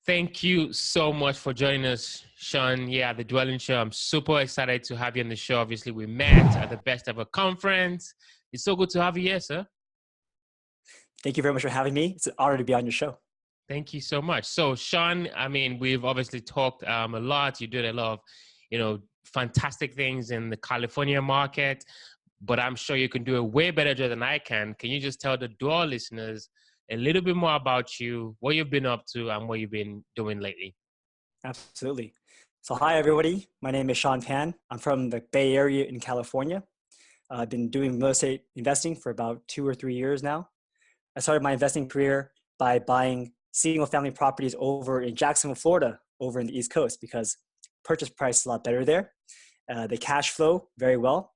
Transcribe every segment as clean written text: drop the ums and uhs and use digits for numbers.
Thank you so much for joining us, Sean. Yeah, the Dwellynn Show. I'm super excited to have you on the show. Obviously, we met at the Best Ever Conference. It's so good to have you here, sir. Thank you very much for having me. It's an honor to be on your show. Thank you so much. So, Sean, we've obviously talked a lot. You did a lot of, fantastic things in the California market, but I'm sure you can do a way better job than I can. Can you just tell the Dwell listeners a little bit more about you, what you've been up to, and what you've been doing lately? Absolutely. So hi, everybody. My name is Sean Pan. I'm from the Bay Area in California. I've been doing real estate investing for about 2 or 3 years now. I started my investing career by buying single family properties over in Jacksonville, Florida, over in the East Coast, because purchase price is a lot better there. They cash flow very well.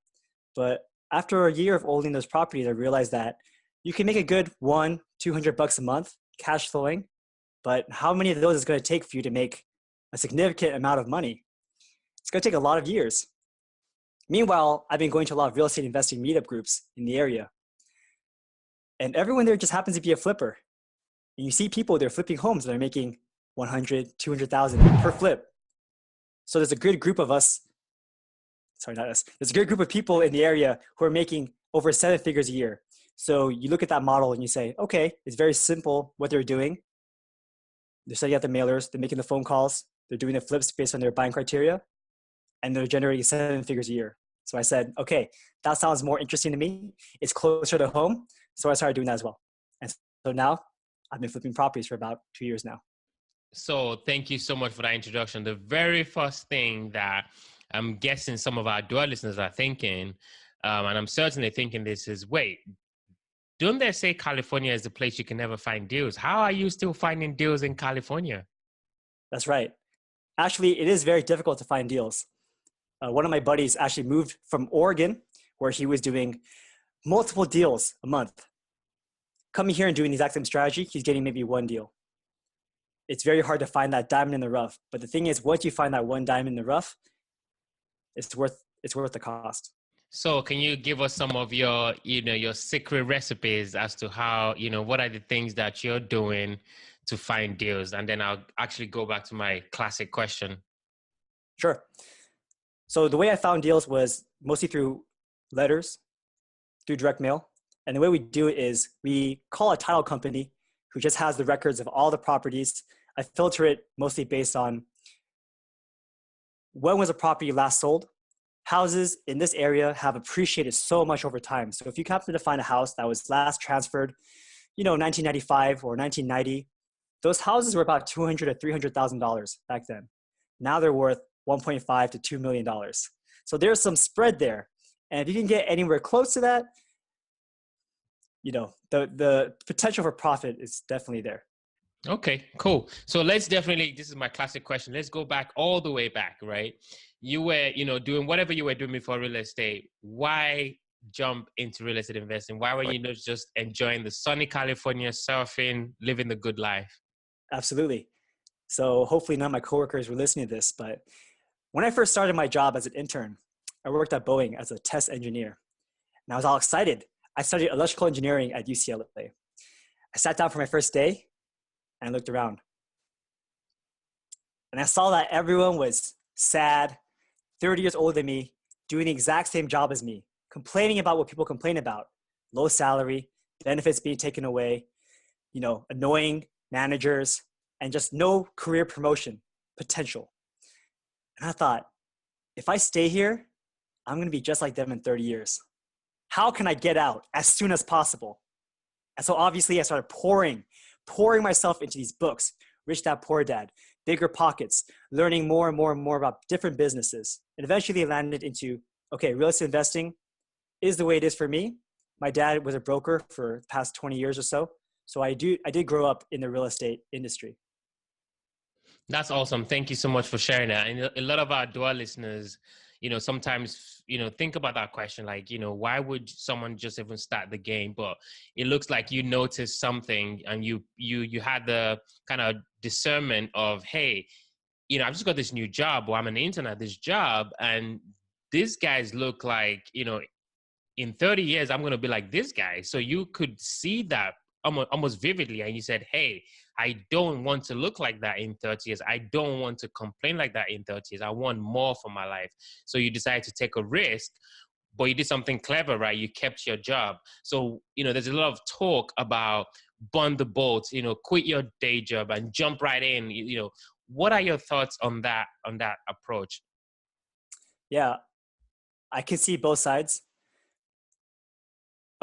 But after a year of owning those properties, I realized that you can make a good $100-200 a month cash flowing, but how many of those is going to take for you to make a significant amount of money? It's going to take a lot of years. Meanwhile, I've been going to a lot of real estate investing meetup groups in the area. And everyone there just happens to be a flipper. And you see people, they're flipping homes that are making 100, 200,000 per flip. So there's a good group of us, sorry, not us. There's a good group of people in the area who are making over 7 figures a year. So you look at that model and you say, okay, it's very simple what they're doing. They're setting out the mailers, they're making the phone calls, they're doing the flips based on their buying criteria, and they're generating 7 figures a year. So I said, okay, that sounds more interesting to me. It's closer to home. So I started doing that as well. And so now I've been flipping properties for about 2 years now. So thank you so much for that introduction. The very first thing that I'm guessing some of our Dwell listeners are thinking, and I'm certainly thinking this is, wait, don't they say California is the place you can never find deals? How are you still finding deals in California? That's right. Actually, it is very difficult to find deals. One of my buddies actually moved from Oregon, where he was doing multiple deals a month. Coming here and doing the exact same strategy, he's getting maybe 1 deal. It's very hard to find that diamond in the rough. But the thing is, once you find that one diamond in the rough, it's worth the cost. So can you give us some of your secret recipes as to how, what are the things that you're doing to find deals? And then I'll actually go back to my classic question. Sure. So the way I found deals was mostly through letters, through direct mail. And the way we do it is we call a title company who just has the records of all the properties. I filter it mostly based on when was a property last sold. Houses in this area have appreciated so much over time. So if you happen to find a house that was last transferred, 1995 or 1990, those houses were about $200,000 to $300,000 back then. Now they're worth $1.5 to $2 million. So there's some spread there. And if you can get anywhere close to that, the potential for profit is definitely there. Okay, cool. So this is my classic question. Let's go back all the way back, right? You were, doing whatever you were doing before real estate. Why jump into real estate investing? Why were you not just enjoying the sunny California, surfing, living the good life? Absolutely. So hopefully none of my coworkers were listening to this, but when I first started my job as an intern, I worked at Boeing as a test engineer. And I was all excited. I studied electrical engineering at UCLA. I sat down for my first day and I looked around. And I saw that everyone was sad, 30 years older than me, doing the exact same job as me, complaining about what people complain about: low salary, benefits being taken away, annoying managers, and just no career promotion potential. And I thought, if I stay here, I'm going to be just like them in 30 years. How can I get out as soon as possible? And so obviously I started pouring myself into these books: Rich Dad, Poor Dad, Bigger Pockets, learning more and more and more about different businesses. And eventually I landed into, okay, real estate investing is the way it is for me. My dad was a broker for the past 20 years or so. So I did grow up in the real estate industry. That's awesome. Thank you so much for sharing that. And a lot of our Dwell listeners, sometimes, think about that question, like, why would someone just even start the game? But it looks like you noticed something and you had the kind of discernment of, hey, I've just got this new job, or I'm an intern at this job, and these guys look like, in 30 years, I'm going to be like this guy. So you could see that almost vividly. And you said, hey, I don't want to look like that in 30 years. I don't want to complain like that in 30 years. I want more for my life. So you decide to take a risk, but you did something clever, right? You kept your job. So, there's a lot of talk about burn the boat, quit your day job and jump right in. What are your thoughts on that approach? Yeah, I can see both sides.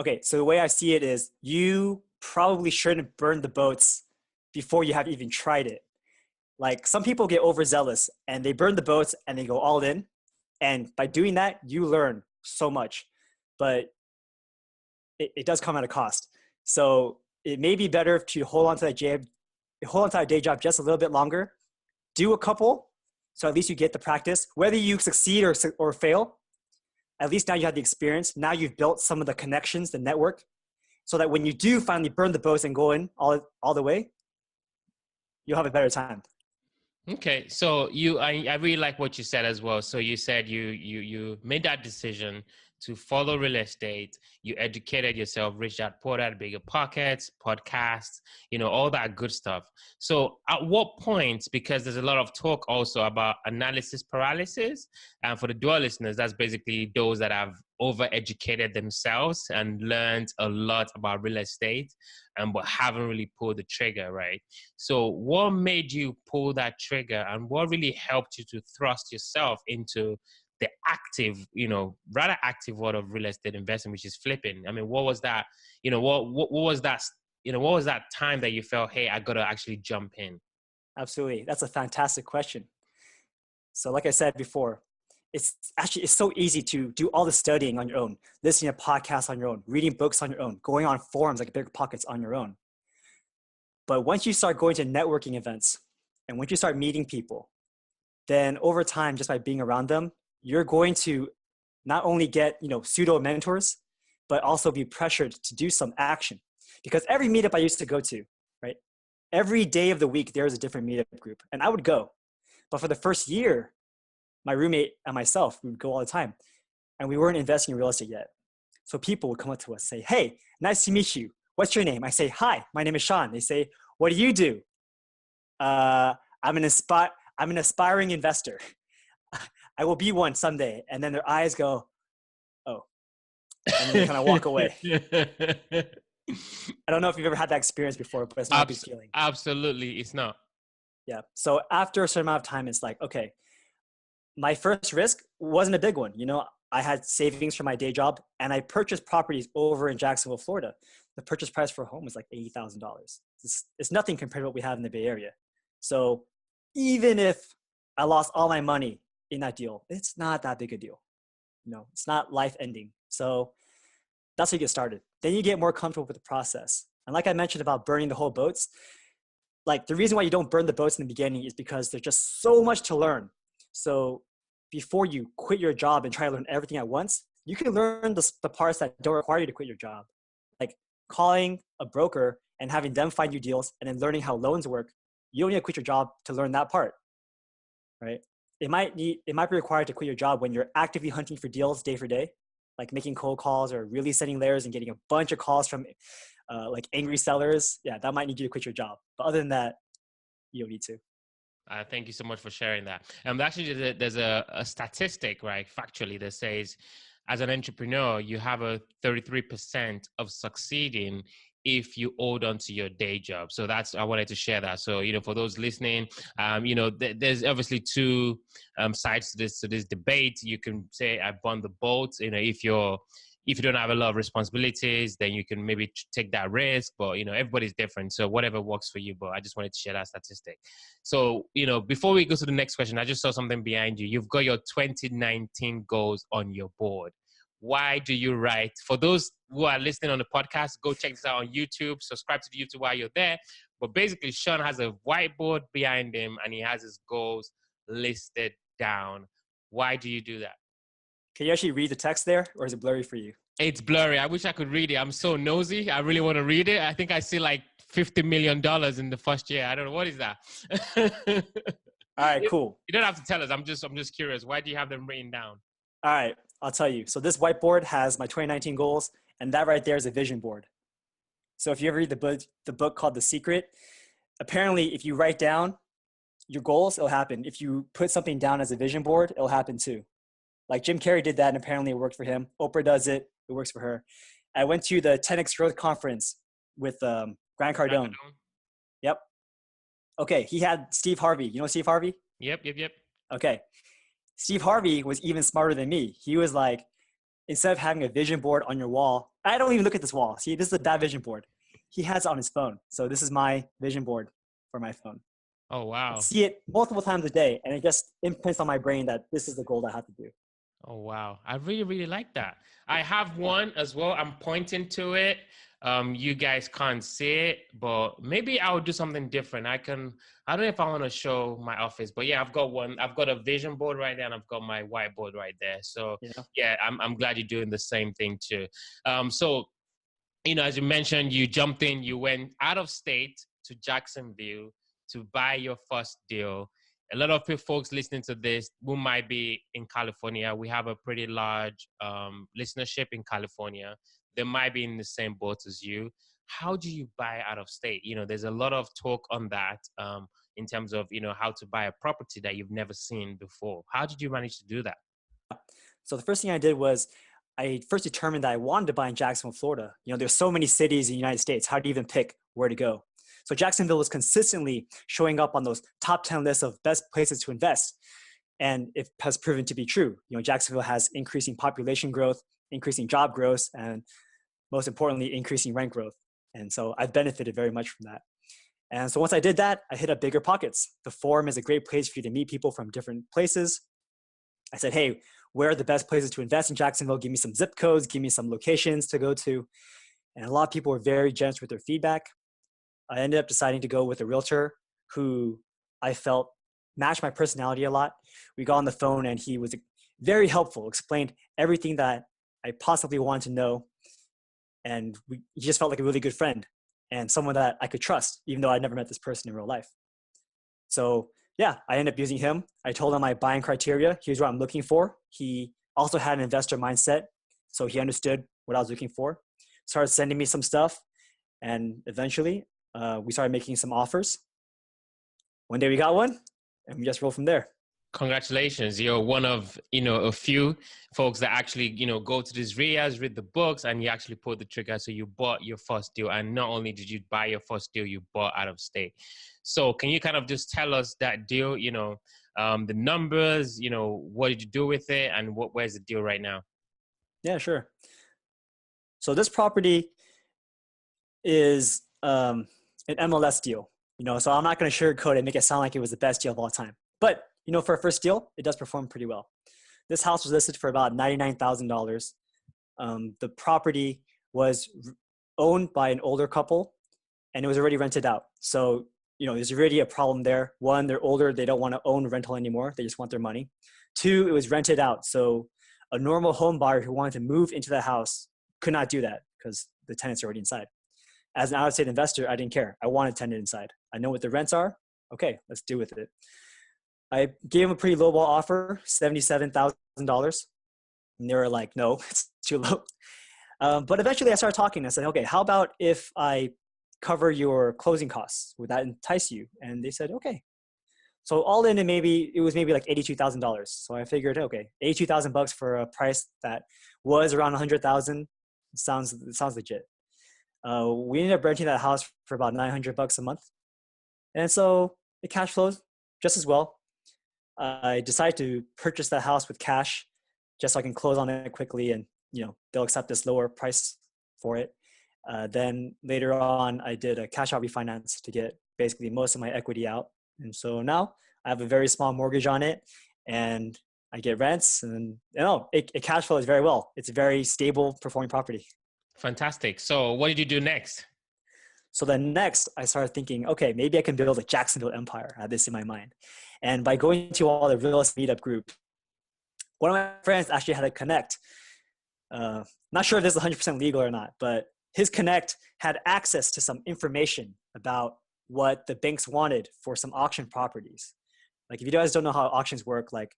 Okay, so the way I see it is you probably shouldn't burn the boats before you have even tried it. Like some people get overzealous and they burn the boats and they go all in. And by doing that, you learn so much, but it does come at a cost. So it may be better to hold on to that day job just a little bit longer, do a couple, so at least you get the practice. Whether you succeed or fail, at least now you have the experience. Now you've built some of the connections, the network, so that when you do finally burn the boats and go in all the way, you'll have a better time. Okay, so I really like what you said as well. So you said you made that decision to follow real estate. You educated yourself, reached out, poured out bigger pockets, podcasts, all that good stuff. So at what point, because there's a lot of talk also about analysis paralysis, and for the dual listeners, that's basically those that have over-educated themselves and learned a lot about real estate, but haven't really pulled the trigger, right? So what made you pull that trigger, and what really helped you to thrust yourself into the active, rather active world of real estate investing, which is flipping? I mean, what was that, what was that, what was that time that you felt, hey, I got to actually jump in? Absolutely. That's a fantastic question. So like I said before, it's so easy to do all the studying on your own, listening to podcasts on your own, reading books on your own, going on forums like Bigger Pockets on your own. But once you start going to networking events and once you start meeting people, then over time, just by being around them, you're going to not only get, pseudo mentors, but also be pressured to do some action. Because every meetup I used to go to, right? Every day of the week, there was a different meetup group and I would go. But for the first year, my roommate and myself, we would go all the time and we weren't investing in real estate yet. So people would come up to us, say, hey, nice to meet you. What's your name? I say, hi, my name is Sean. They say, what do you do? I'm an aspiring investor. I will be one someday. And then their eyes go, oh, and then they kind of walk away. I don't know if you've ever had that experience before, but it's not a good feeling. Absolutely, it's not. Yeah. So after a certain amount of time, it's like, okay, my first risk wasn't a big one. I had savings from my day job and I purchased properties over in Jacksonville, Florida. The purchase price for a home was like $80,000. It's nothing compared to what we have in the Bay Area. So even if I lost all my money in that deal, it's not that big a deal. It's not life ending. So that's how you get started. Then you get more comfortable with the process. And like I mentioned about burning the whole boats, like the reason why you don't burn the boats in the beginning is because there's just so much to learn. So before you quit your job and try to learn everything at once, you can learn the parts that don't require you to quit your job. Like calling a broker and having them find you deals and then learning how loans work. You don't need to quit your job to learn that part, right? It might be required to quit your job when you're actively hunting for deals day for day, like making cold calls or really sending layers and getting a bunch of calls from like angry sellers. Yeah, that might need you to quit your job. But other than that, you don't need to. Thank you so much for sharing that. Actually, there's a statistic, right, factually, that says as an entrepreneur, you have a 33% of succeeding if you hold on to your day job. So I wanted to share that. So, for those listening, there's obviously two sides to this debate. You can say I burn the boat, if you don't have a lot of responsibilities, then you can maybe take that risk, but everybody's different. So whatever works for you, but I just wanted to share that statistic. So, before we go to the next question, I just saw something behind you. You've got your 2019 goals on your board. Why do you write? For those who are listening on the podcast, go check this out on YouTube, subscribe to the YouTube while you're there. But basically, Sean has a whiteboard behind him and he has his goals listed down. Why do you do that? Can you actually read the text there, or is it blurry for you? It's blurry. I wish I could read it. I'm so nosy. I really want to read it. I think I see like $50 million in the first year. I don't know. What is that? All right, cool. You don't have to tell us. I'm just curious. Why do you have them written down? All right, I'll tell you. So this whiteboard has my 2019 goals, and that right there is a vision board. So if you ever read the book called The Secret, apparently if you write down your goals, it'll happen. If you put something down as a vision board, it'll happen too. Like Jim Carrey did that and apparently it worked for him. Oprah does it. It works for her. I went to the 10X Growth Conference with Grant Cardone. Yep. Okay. He had Steve Harvey. You know Steve Harvey? Yep. Okay. Steve Harvey was even smarter than me. He was like, instead of having a vision board on your wall, I don't even look at this wall. See, this is a bad vision board. He has it on his phone. So this is my vision board for my phone. Oh, wow. I see it multiple times a day, and it just imprints on my brain that this is the goal that I have to do. Oh, wow. I really, really like that. I have one as well. I'm pointing to it. You guys can't see it, but maybe I'll do something different. I don't know if I want to show my office, but yeah, I've got one. I've got a vision board right there and I've got my whiteboard right there. So yeah, I'm glad you're doing the same thing too. So, as you mentioned, you jumped in, you went out of state to Jacksonville to buy your first deal. A lot of folks listening to this who might be in California, we have a pretty large listenership in California. They might be in the same boat as you. How do you buy out of state? There's a lot of talk on that in terms of, how to buy a property that you've never seen before. How did you manage to do that? So the first thing I did was I first determined that I wanted to buy in Jacksonville, Florida. There's so many cities in the United States. How do you even pick where to go? So Jacksonville was consistently showing up on those top 10 lists of best places to invest. And it has proven to be true. Jacksonville has increasing population growth, increasing job growth, and most importantly, increasing rent growth. And so I've benefited very much from that. And so once I did that, I hit up Bigger Pockets. The forum is a great place for you to meet people from different places. I said, hey, where are the best places to invest in Jacksonville? Give me some zip codes, give me some locations to go to. And a lot of people were very generous with their feedback. I ended up deciding to go with a realtor who I felt matched my personality a lot. We got on the phone and he was very helpful, explained everything that I possibly wanted to know. And he just felt like a really good friend and someone that I could trust, even though I'd never met this person in real life. So yeah, I ended up using him. I told him my buying criteria. Here's what I'm looking for. He also had an investor mindset, so he understood what I was looking for. Started sending me some stuff, and eventually we started making some offers. One day we got one, and we just rolled from there. Congratulations. You're one of, a few folks that actually, go to these RIAs, read the books, and you actually pulled the trigger. So you bought your first deal. And not only did you buy your first deal, you bought out of state. So can you kind of just tell us that deal, the numbers, what did you do with it, and where's the deal right now? Yeah, sure. So this property is an MLS deal, so I'm not going to sugarcoat it and make it sound like it was the best deal of all time. But for a first deal, it does perform pretty well. This house was listed for about $99,000. The property was owned by an older couple, and it was already rented out. So, there's already a problem there. One, they're older. They don't want to own rental anymore. They just want their money. Two, it was rented out. So a normal home buyer who wanted to move into the house could not do that because the tenants are already inside. As an out-of-state investor, I didn't care. I wanted tenant inside. I know what the rents are. Okay, let's do with it. I gave them a pretty lowball offer, $77,000. And they were like, no, it's too low. But eventually I started talking. I said, okay, how about if I cover your closing costs? Would that entice you? And they said, okay. So all in, it was maybe like $82,000. So I figured, okay, $82,000 for a price that was around $100,000 sounds legit. We ended up renting that house for about $900 a month. And so it cash flows just as well. I decided to purchase that house with cash just so I can close on it quickly and, they'll accept this lower price for it. Then later on, I did a cash out refinance to get basically most of my equity out. And so now I have a very small mortgage on it and I get rents and it cash flows very well. It's a very stable performing property. Fantastic. So what did you do next? So then next I started thinking, okay, maybe I can build a Jacksonville empire. I had this in my mind. And by going to all the real estate meetup groups, one of my friends actually had a connect. Not sure if this is 100% legal or not, but his connect had access to some information about what the banks wanted for some auction properties. Like if you guys don't know how auctions work, like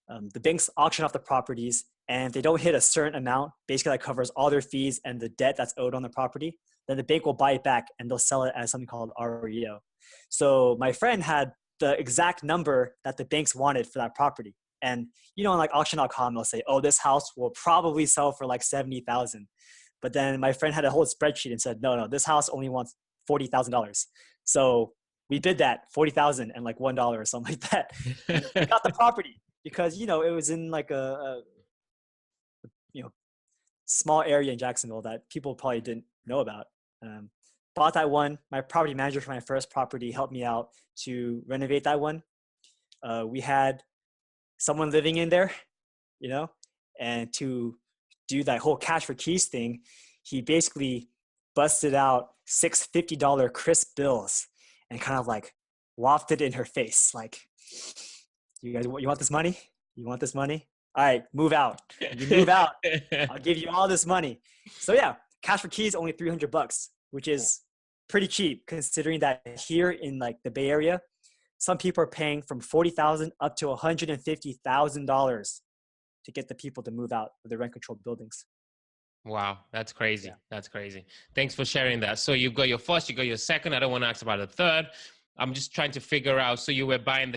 the banks auction off the properties, and if they don't hit a certain amount, basically that covers all their fees and the debt that's owed on the property, then the bank will buy it back and they'll sell it as something called REO. So my friend had the exact number that the banks wanted for that property. And on like auction.com, they'll say, oh, this house will probably sell for like 70,000. But then my friend had a whole spreadsheet and said, no, this house only wants $40,000. So we bid that 40,000 and like $1 or something like that. And we got the property because, it was in like a small area in Jacksonville that people probably didn't know about. Bought that one. My property manager for my first property helped me out to renovate that one. We had someone living in there, and to do that whole cash for keys thing, he basically busted out six $50 crisp bills and kind of like wafted in her face. Like, you want this money? You want this money? All right, move out. You move out, I'll give you all this money. So yeah, cash for keys, only $300, which is pretty cheap considering that here in like the Bay Area, some people are paying from $40,000 up to $150,000 to get the people to move out of the rent controlled buildings. Wow, that's crazy. Yeah. That's crazy. Thanks for sharing that. So you've got your first, you got your second. I don't want to ask about the third. I'm just trying to figure out. So you were buying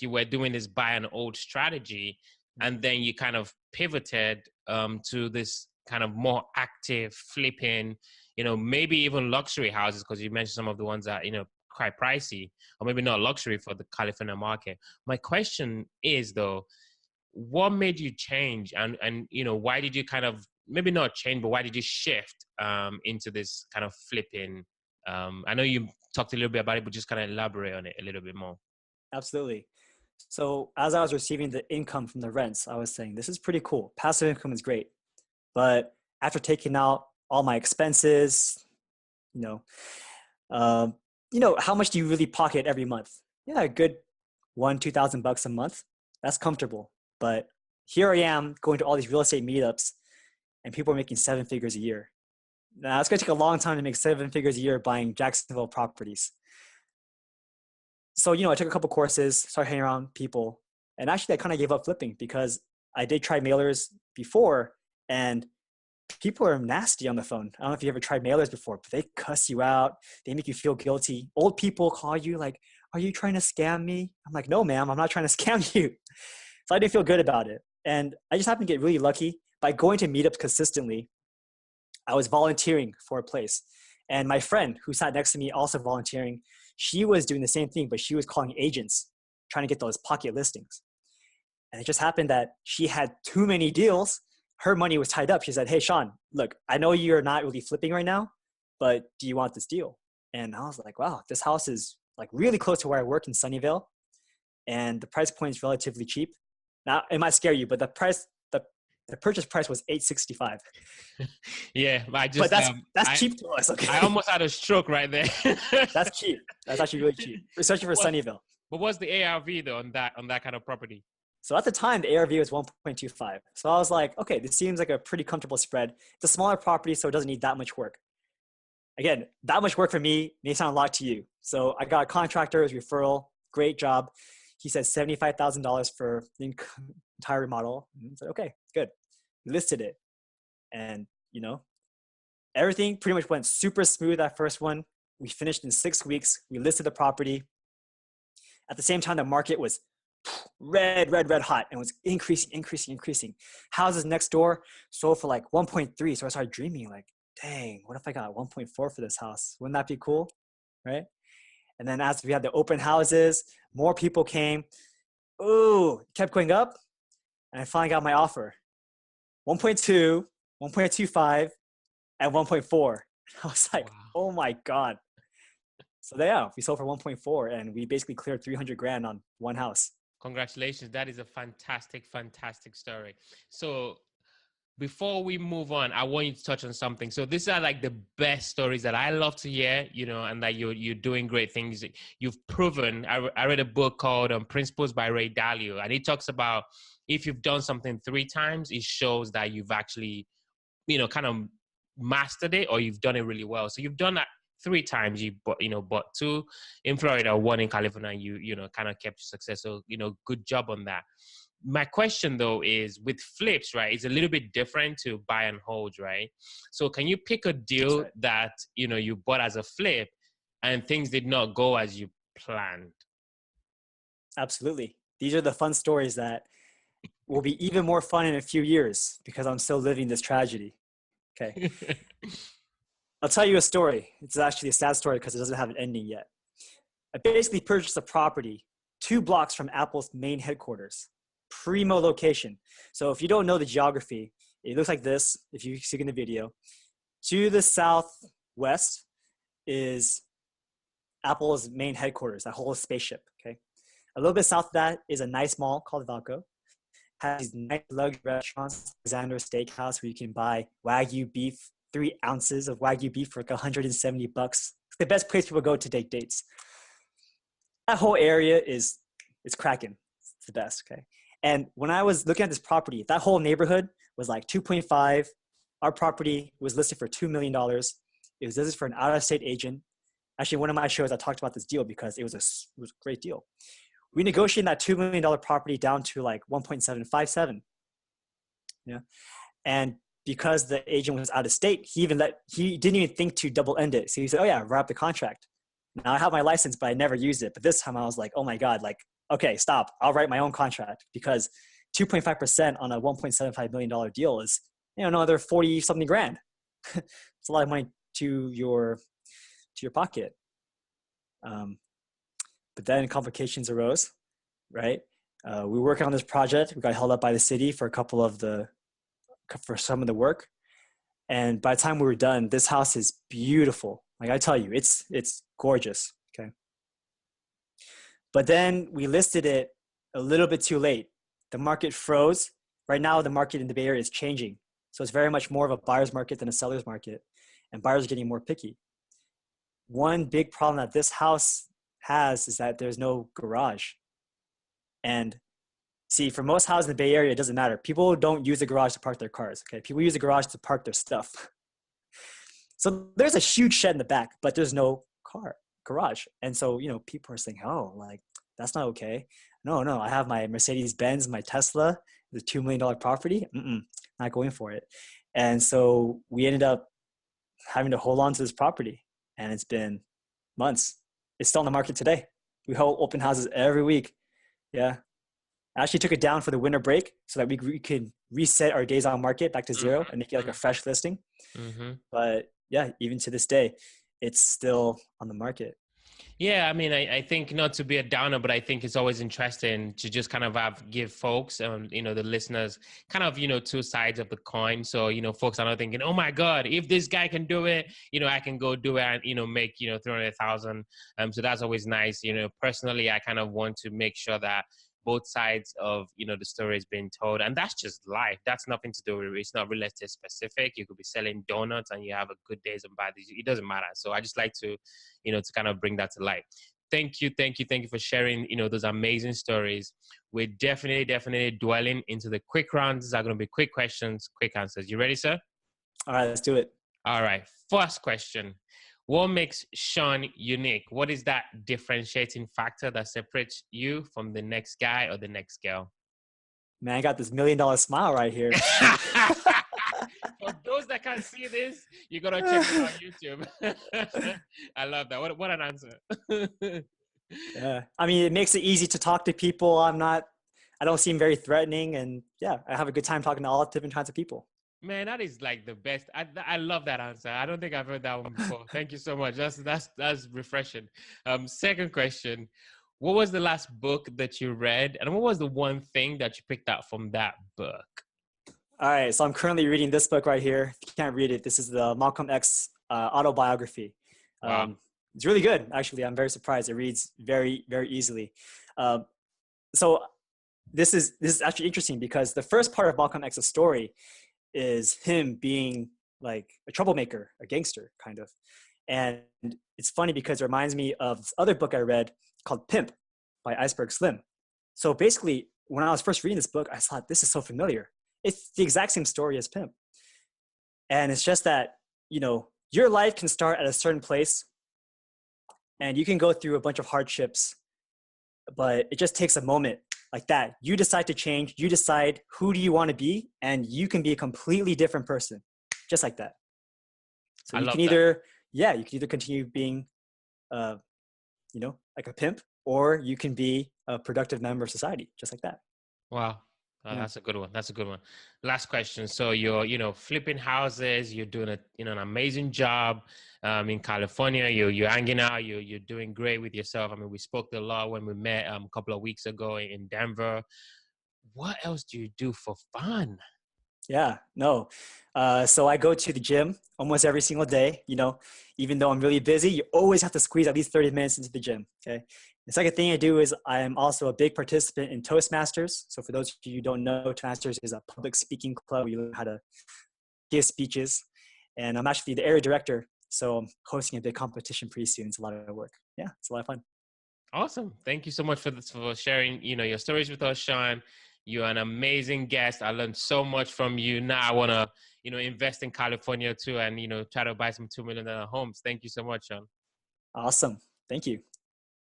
you were doing this buy and hold strategy, and then you kind of pivoted to this kind of more active flipping, maybe even luxury houses, because you mentioned some of the ones that, quite pricey, or maybe not luxury for the California market. My question is though, what made you change, and why did you kind of, maybe not change, but why did you shift into this kind of flipping? I know you talked a little bit about it, but just kind of elaborate on it a little bit more. Absolutely. So as I was receiving the income from the rents, I was saying, this is pretty cool. Passive income is great. But after taking out all my expenses, how much do you really pocket every month? Yeah, a good $2,000 a month. That's comfortable. But here I am going to all these real estate meetups and people are making 7 figures a year. Now it's going to take a long time to make 7 figures a year buying Jacksonville properties. So, I took a couple courses, started hanging around people, and actually I kind of gave up flipping because I did try mailers before, and people are nasty on the phone. I don't know if you ever tried mailers before, but they cuss you out. They make you feel guilty. Old people call you like, are you trying to scam me? I'm like, no, ma'am, I'm not trying to scam you. So I didn't feel good about it. And I just happened to get really lucky by going to meetups consistently. I was volunteering for a place. And my friend who sat next to me also volunteering, she was doing the same thing, but she was calling agents, trying to get those pocket listings. And it just happened that she had too many deals. Her money was tied up. She said, hey, Sean, look, I know you're not really flipping right now, but do you want this deal? And I was like, wow, this house is like really close to where I work in Sunnyvale. And the price point is relatively cheap. Now, it might scare you, but the purchase price was $865. Yeah, but that's cheap to us. Okay, I almost had a stroke right there. That's cheap. That's actually really cheap, especially for Sunnyvale. But what's the ARV though on that kind of property? So at the time, the ARV was 1.25. So I was like, okay, this seems like a pretty comfortable spread. It's a smaller property, so it doesn't need that much work. Again, that much work for me may sound a lot to you. So I got a contractor, his referral, great job. He said $75,000 for the entire remodel. And I said, okay, good. We listed it. And, everything pretty much went super smooth that first one. We finished in 6 weeks. We listed the property. At the same time, the market was red hot and was increasing. Houses next door sold for like 1.3. So I started dreaming like, dang, what if I got 1.4 for this house? Wouldn't that be cool? Right? And then as we had the open houses, more people came. Ooh, it kept going up. And I finally got my offer. 1.2, 1.25, and 1.4. I was like, wow. Oh my God. So yeah, we sold for 1.4 and we basically cleared 300 grand on one house. Congratulations. That is a fantastic story. So before we move on, I want you to touch on something. So these are like the best stories that I love to hear, and that you're doing great things. You've proven. I read a book called Principles by Ray Dalio, and he talks about if you've done something 3 times, it shows that you've actually, kind of mastered it or you've done it really well. So you've done that 3 times. You bought 2 in Florida, 1 in California. You kind of kept your success. So good job on that. My question though is with flips, right? It's a little bit different to buy and hold, right? So can you pick a deal that you bought as a flip and things did not go as you planned. Absolutely. These are the fun stories that will be even more fun in a few years because I'm still living this tragedy. Okay. I'll tell you a story. It's actually a sad story because it doesn't have an ending yet. I basically purchased a property 2 blocks from Apple's main headquarters, primo location. So if you don't know the geography, it looks like this, if you see in the video. To the southwest is Apple's main headquarters, that whole spaceship, okay? A little bit south of that is a nice mall called Valco. Has these nice luxury restaurants, Alexander Steakhouse, where you can buy Wagyu beef, 3 ounces of Wagyu beef for like $170. It's the best place people go to take dates. That whole area it's cracking. It's the best, okay? And when I was looking at this property, that whole neighborhood was like 2.5. Our property was listed for $2 million. It was listed for an out-of-state agent. Actually, one of my shows, I talked about this deal because it was a great deal. We negotiated that $2 million property down to like 1.757. Yeah. And because the agent was out of state, he didn't even think to double end it. So he said, oh yeah, wrap the contract. Now I have my license, but I never used it. But this time I was like, oh my God, like, okay, stop. I'll write my own contract because 2.5% on a $1.75 million deal is, another 40 something grand. It's a lot of money to your pocket. But then complications arose, right? We were working on this project. We got held up by the city for for some of the work. And by the time we were done, this house is beautiful. Like I tell you, it's gorgeous, okay? But then we listed it a little bit too late. The market froze. Right now, the market in the Bay Area is changing. So it's very much more of a buyer's market than a seller's market. And buyers are getting more picky. One big problem that this house has is that there's no garage. And see, for most houses in the Bay Area, it doesn't matter. People don't use the garage to park their cars, okay? People use the garage to park their stuff. So there's a huge shed in the back, but there's no garage. And so, people are saying, oh, like, that's not okay. No, I have my Mercedes-Benz, my Tesla, the $2 million property. Not going for it. And so we ended up having to hold on to this property. And it's been months. It's still on the market today. We hold open houses every week. Yeah. I actually took it down for the winter break so that we could reset our days on market back to 0 and make it like a fresh listing. But yeah, even to this day, it's still on the market. Yeah, I mean, I think not to be a downer, but I think it's always interesting to just kind of give folks, the listeners kind of, 2 sides of the coin. So, folks are not thinking, oh my God, if this guy can do it, I can go do it and, make, 300,000. So that's always nice. Personally, I kind of want to make sure that both sides of, the story is being told. And that's just life. That's nothing to do with it. It's not real estate specific. You could be selling donuts and you have a good days and bad days. It doesn't matter. So I just like to, to kind of bring that to light. Thank you for sharing, those amazing stories. We're definitely dwelling into the quick rounds. These are going to be quick questions, quick answers. You ready, sir? All right, let's do it. All right. First question. What makes Sean unique? What is that differentiating factor that separates you from the next guy or the next girl? Man, I got this $1 million smile right here. For those that can't see this, you got to check it on YouTube. I love that. What an answer. Yeah. I mean, it makes it easy to talk to people. I don't seem very threatening. And yeah, I have a good time talking to all different kinds of people. Man, that is like the best. I love that answer. I don't think I've heard that one before. Thank you so much. That's refreshing. Second question. What was the last book that you read? And what was the one thing that you picked up from that book? All right. So I'm currently reading this book right here. If you can't read it, this is the Malcolm X Autobiography. Wow. It's really good, actually. I'm very surprised. It reads very, very easily. So this is actually interesting because the first part of Malcolm X's story is him being like a troublemaker, a gangster kind of. And it's funny because it reminds me of this other book I read called Pimp by Iceberg Slim. So basically, when I was first reading this book, I thought, this is so familiar. It's the exact same story as Pimp. And it's just that, your life can start at a certain place and you can go through a bunch of hardships, but it just takes a moment like that. You decide to change, you decide who do you want to be, and you can be a completely different person, just like that. So you can either continue being uh, like a pimp, or you can be a productive member of society, just like that. Wow. Yeah. That's a good one. That's a good one. Last question. So you're, flipping houses. You're doing an amazing job in California. You're hanging out. You're doing great with yourself. I mean, we spoke a lot when we met a couple of weeks ago in Denver. What else do you do for fun? Yeah, no. So I go to the gym almost every single day. Even though I'm really busy, you always have to squeeze at least 30 minutes into the gym. Okay. The second thing I do is I am also a big participant in Toastmasters. So for those of you who don't know, Toastmasters is a public speaking club where you learn how to give speeches. And I'm actually the area director. So I'm hosting a big competition pretty soon. It's a lot of work. Yeah, it's a lot of fun. Awesome. Thank you so much for sharing, your stories with us, Sean. You're an amazing guest. I learned so much from you. Now I want to, invest in California too and, try to buy some $2 million homes. Thank you so much, Sean. Awesome. Thank you.